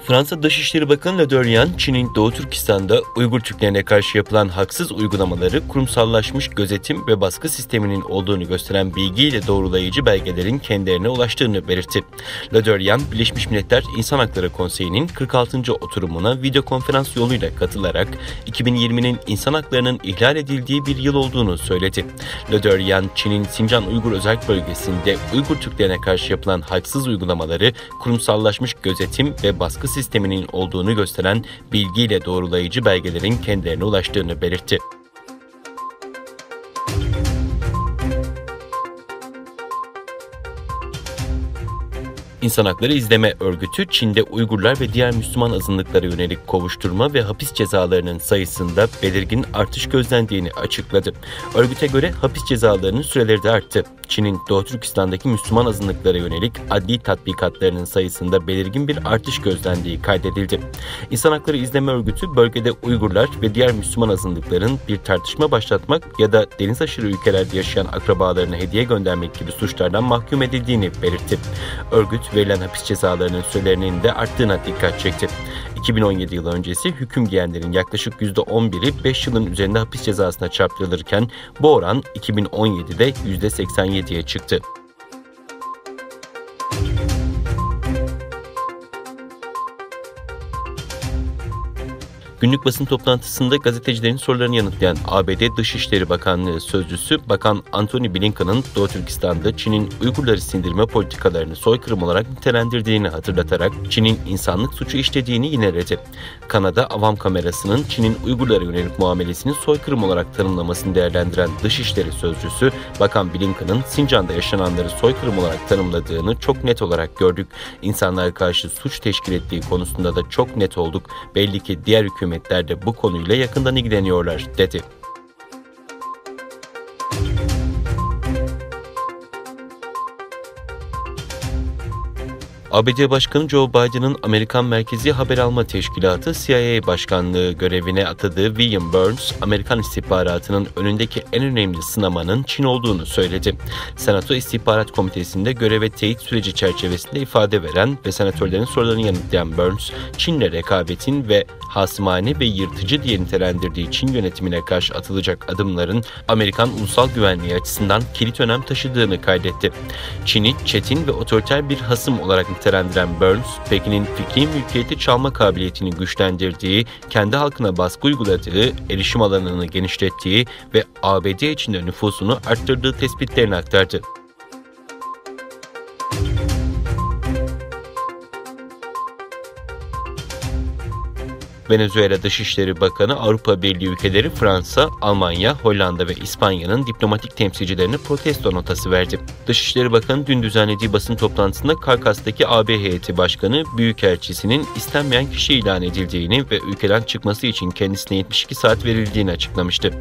Fransa Dışişleri Bakanı Le Drian, Çin'in Doğu Türkistan'da Uygur Türklerine karşı yapılan haksız uygulamaları kurumsallaşmış gözetim ve baskı sisteminin olduğunu gösteren bilgiyle doğrulayıcı belgelerin kendilerine ulaştığını belirtti. Le Drian, Birleşmiş Milletler İnsan Hakları Konseyi'nin 46. oturumuna video konferans yoluyla katılarak 2020'nin insan haklarının ihlal edildiği bir yıl olduğunu söyledi. Le Drian, Çin'in Sincan Uygur Özerk Bölgesi'nde Uygur Türklerine karşı yapılan haksız uygulamaları kurumsallaşmış gözetim ve baskı sisteminin olduğunu gösteren bilgiyle doğrulayıcı belgelerin kendilerine ulaştığını belirtti. İnsan Hakları İzleme Örgütü, Çin'de Uygurlar ve diğer Müslüman azınlıklara yönelik kovuşturma ve hapis cezalarının sayısında belirgin artış gözlendiğini açıkladı. Örgüte göre hapis cezalarının süreleri de arttı. Çin'in Doğu Türkistan'daki Müslüman azınlıklara yönelik adli tatbikatlarının sayısında belirgin bir artış gözlendiği kaydedildi. İnsan Hakları İzleme Örgütü, bölgede Uygurlar ve diğer Müslüman azınlıkların bir tartışma başlatmak ya da deniz aşırı ülkelerde yaşayan akrabalarına hediye göndermek gibi suçlardan mahkum edildiğini belirtti. Örgüt, verilen hapis cezalarının sürelerinin de arttığına dikkat çekti. 2017 yılı öncesi hüküm giyenlerin yaklaşık %11'i 5 yılın üzerinde hapis cezasına çarptırılırken bu oran 2017'de %87'ye çıktı. Günlük basın toplantısında gazetecilerin sorularını yanıtlayan ABD Dışişleri Bakanlığı Sözcüsü Bakan Antony Blinken'ın Doğu Türkistan'da Çin'in Uygurları sindirme politikalarını soykırım olarak nitelendirdiğini hatırlatarak Çin'in insanlık suçu işlediğini yineledi. Kanada Avam Kamerası'nın Çin'in Uygurlara yönelik muamelesini soykırım olarak tanımlamasını değerlendiren Dışişleri Sözcüsü Bakan Blinken'ın Sincan'da yaşananları soykırım olarak tanımladığını çok net olarak gördük. İnsanlara karşı suç teşkil ettiği konusunda da çok net olduk. Belli ki diğer hükümetler de bu konuyla yakından ilgileniyorlar, dedi. ABD Başkanı Joe Biden'ın Amerikan Merkezi Haber Alma Teşkilatı CIA Başkanlığı görevine atadığı William Burns, Amerikan istihbaratının önündeki en önemli sınamanın Çin olduğunu söyledi. Senato İstihbarat Komitesi'nde göreve teyit süreci çerçevesinde ifade veren ve senatörlerin sorularını yanıtlayan Burns, Çin'le rekabetin ve hasmane ve yırtıcı diye nitelendirdiği Çin yönetimine karşı atılacak adımların Amerikan ulusal güvenliği açısından kilit önem taşıdığını kaydetti. Çin'i çetin ve otoriter bir hasım olarak nitelendiren Burns, Pekin'in fikri mülkiyeti çalma kabiliyetini güçlendirdiği, kendi halkına baskı uyguladığı, erişim alanını genişlettiği ve ABD içinde nüfusunu arttırdığı tespitlerini aktardı. Venezuela Dışişleri Bakanı Avrupa Birliği ülkeleri Fransa, Almanya, Hollanda ve İspanya'nın diplomatik temsilcilerine protesto notası verdi. Dışişleri Bakanı dün düzenlediği basın toplantısında Karkas'taki AB heyeti başkanı Büyükelçisi'nin istenmeyen kişi ilan edildiğini ve ülkeden çıkması için kendisine 72 saat verildiğini açıklamıştı.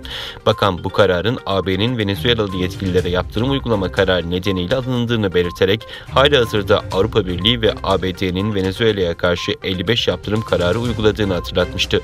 Bakan bu kararın AB'nin Venezuelalı yetkililere yaptırım uygulama kararı nedeniyle alındığını belirterek halihazırda Avrupa Birliği ve ABD'nin Venezuela'ya karşı 55 yaptırım kararı uyguladığını hatırlatmıştı.